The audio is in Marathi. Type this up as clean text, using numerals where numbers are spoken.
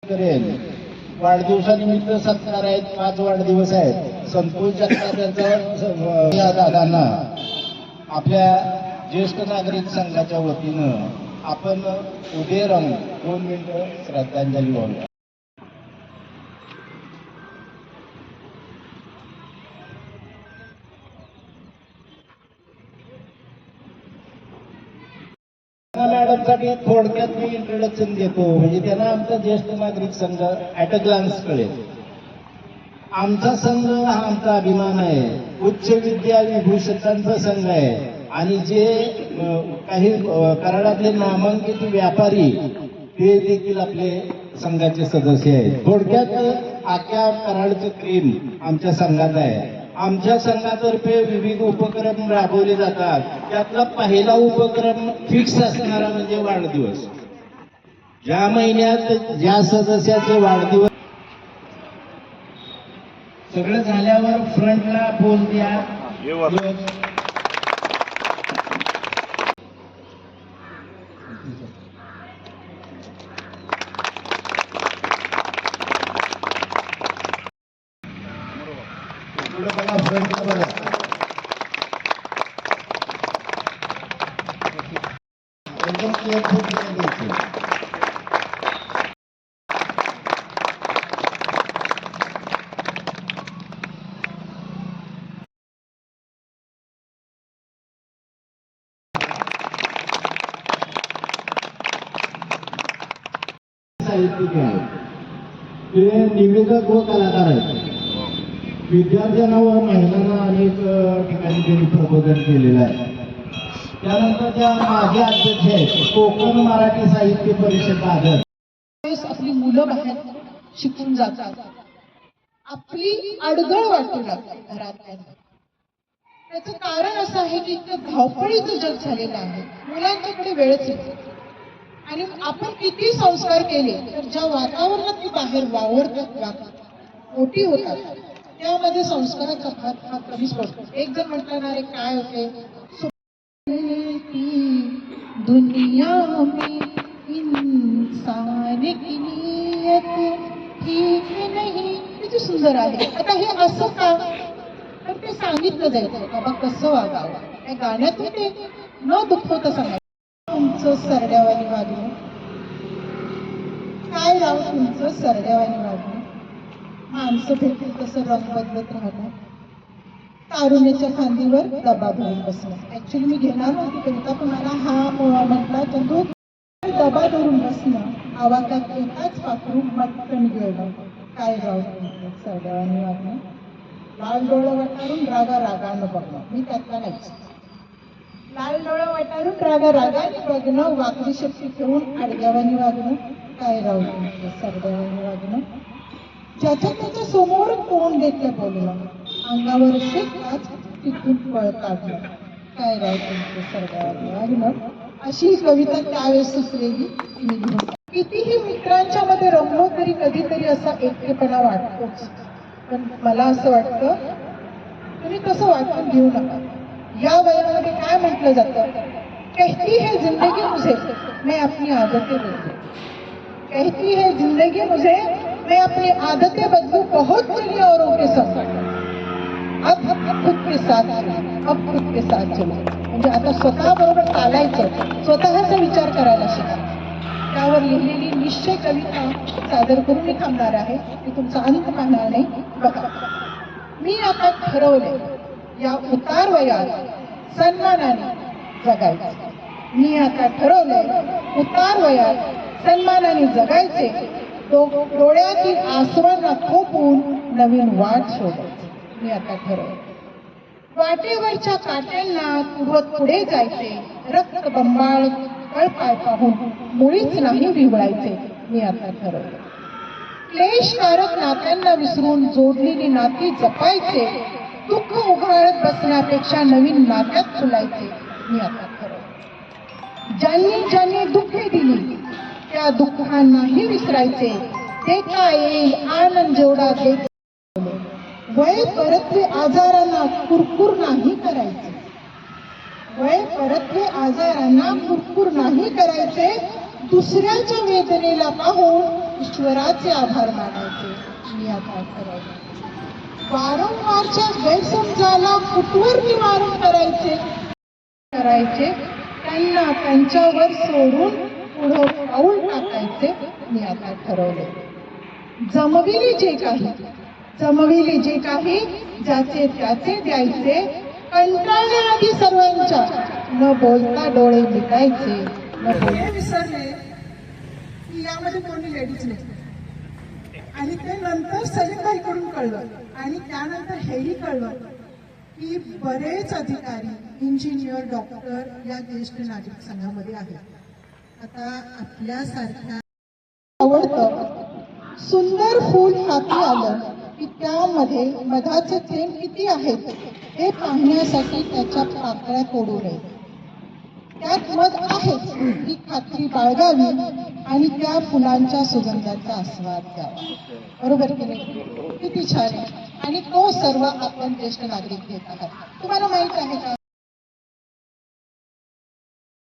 करेल. वाढदिवसानिमित्त सत्कार आहेत, 5 वाढदिवस आहेत. संतोष जगताप यांचा दादांना आपल्या ज्येष्ठ नागरिक संघाच्या वतीनं आपण उभे राहून 2 मिनिटं श्रद्धांजली वाहूया. मॅडमसाठी थोडक्यात मी इंट्रोडक्शन देतो, म्हणजे त्यांना आमचा ज्येष्ठ नागरिक संघ ॲट अ ग्लान्स कळेल. आमचा संघ हा आमचा अभिमान आहे. उच्च विद्या विभूषितांचा संघ आहे आणि जे काही कराडातले नामांकित व्यापारी ते देखील आपले संघाचे सदस्य आहेत. थोडक्यात आख्या कराडचं क्रीम आमच्या संघात आहे. आमच्या संघातर्फे विविध उपक्रम राबवले जातात. त्यातला पहिला उपक्रम फिक्स असणारा म्हणजे वाढदिवस. ज्या महिन्यात ज्या सदस्याचे वाढदिवस सगळं झाल्यावर फ्रंटला फोन द्या. बघा फ्रंटला बघा. एकदम केअरफुल द्यायचं. साहित्यिक आहेत, ते निवेदक व कलाकार आहेत. विद्यार्थ्यांना व महिलांना अनेक ठिकाणी त्यांनी प्रबोधन केलेलं आहे. त्यानंतर त्या माझे अध्यक्ष आहेत कोकण मराठी साहित्य परिषद दादर. आपली मुलं बाहेर शिकून जातात, आपली अडगळ वाटू लागते घरात. त्याचं कारण असं आहे की इतकं धावपळीचं जग झालेलं आहे, मुलांच्याकडे वेळच येतो. आणि आपण किती संस्कार केले तर ज्या वातावरणात ती बाहेर वावरतात, मोठी होतात, त्यामध्ये संस्काराचा भाग हा कमीच पडतो. एक जण म्हटलं रे काय होते दुनिया में इंसान की नियत ठीक नहीं. किती सुंदर आहे. आता हे असं का तर ते सांगितलं जायचं बाबा कसं वागावं. त्या गाण्यातून ते न दुखवता सांगायचं. तुमचं सरड्यावानी वागणं काय राव, तुमचं सरड्यावानी वागणं. माणसं भेटतील तसं रंग बदलत राहणं, तारुण्याच्या खांदीवर डबा धरून बसणं. ऍक्च्युली मी घेणार नव्हती कविता, पण मला हा म्हटला चंदू डबा धरून बसणं, आवाजात एकाच पाखरू मटकन घेणं. काय राव तुमचं सरड्यावानी वागणं. लाल डोळं वाटारून रागा रागानं बघणं. मी त्यातला नाहीच. लाल डोळं वाटारून रागा रागाने बघणं, वाकडी शक्ती ठेवून आडग्यावानी वागणं. काय राव तुमचं सरड्यावानी वागणं. ज्याच्या त्याच्या समोर तोंड देतलं बोलणं, अंगावर शेकताच तिथून पळ काढणं. काय राव तुमचं सरड्यावानी वागणं. अशी कविता त्यावेळेस सुचलेली. कितीही मित्रांच्या मध्ये रमलो तरी कधीतरी असा एकटेपणा वाटतोच. पण मला असं वाटतं तुम्ही तसं वाटून घेऊ नका. या वयामध्ये काय म्हटलं जातं, कहती है जिंदगी मुझे मैं अपनी आदतें बदलूं. कहती है जिंदगी मुझे मैं अपनी आदतें बदलूं. बहुत चली औरों के संग, अब खुद के साथ चलो, अब खुद के साथ चलो. म्हणजे आता स्वतः बरोबर चालायचं, स्वतःचा विचार करायला शिका. त्यावर लिहिलेली निश्चय कविता सादर करून मी थांबणार आहे. मी तुमचा अंत पाहणार नाही. बघा, मी आता ठरवले या उतार वयात सन्मानाने जगायचं. मी आता ठरवले उतार वयात सन्मानाने जगायचे. डोळ्यातील आसवांना थोपवून नवीन वाट शोधायची. मी आता ठरवले वाटेवरच्या काट्यांना तुडवत पुढे जायचे. रक्त बंबाळ कळपाय पाहून मुळीच नाही विवळायचे. मी आता ठरवले क्लेशकारक नात्यांना विसरून जोडलेली नाती जपायचे. दुःख उघाळत बसण्यापेक्षा नवीन नात्यात फुलायचे. मी आता ठरवले ज्यांनी ज्यांनी दुःखे दिली त्या दुःखांनाही विसरायचे. देता येईल आनंद जेवढा देत. वय परत्वे आजारांना कुरकुर नाही करायचे. वय परत्वे आजारांना कुरकुर नाही करायचे. दुसऱ्याच्या वेदनेला पाहून ईश्वराचे आभार मानायचे मी आता ठरवले. वारंवारच्या गैरसमजाला कुठवर निवारण करायचे त्यांना त्यांच्यावर सोडून पुढं पाऊल टाकायचे मी आता ठरवले. जमविले जे काही ज्याचे त्याचे द्यायचे, कंटाळण्याआधी सर्वांच्या न बोलता डोळे मिटायचे. हे विसरले की यामध्ये कोणी लेडीज नाही, आणि ते नंतर सलीमबाईकडून कळलं, आणि त्यानंतर हेही कळलं की बरेच अधिकारी, इंजिनियर, डॉक्टर या ज्येष्ठ नागरिक संघामध्ये आहेत. आता आपल्यासारख्या आवडतं सुंदर फूल हाती आलं की त्यामध्ये मधाचे थेंब किती आहेत हे पाहण्यासाठी त्याच्या पाकळ्या तोडू नये. त्यात मध आहेच ही खात्री बाळगावी आणि त्या फुलांच्या सुगंधाचा आस्वाद घ्यावा. बरोबर की नाही? किती छान आहे. आणि तो सर्व आपण ज्येष्ठ नागरिक घेत आहात. तुम्हाला माहित आहे का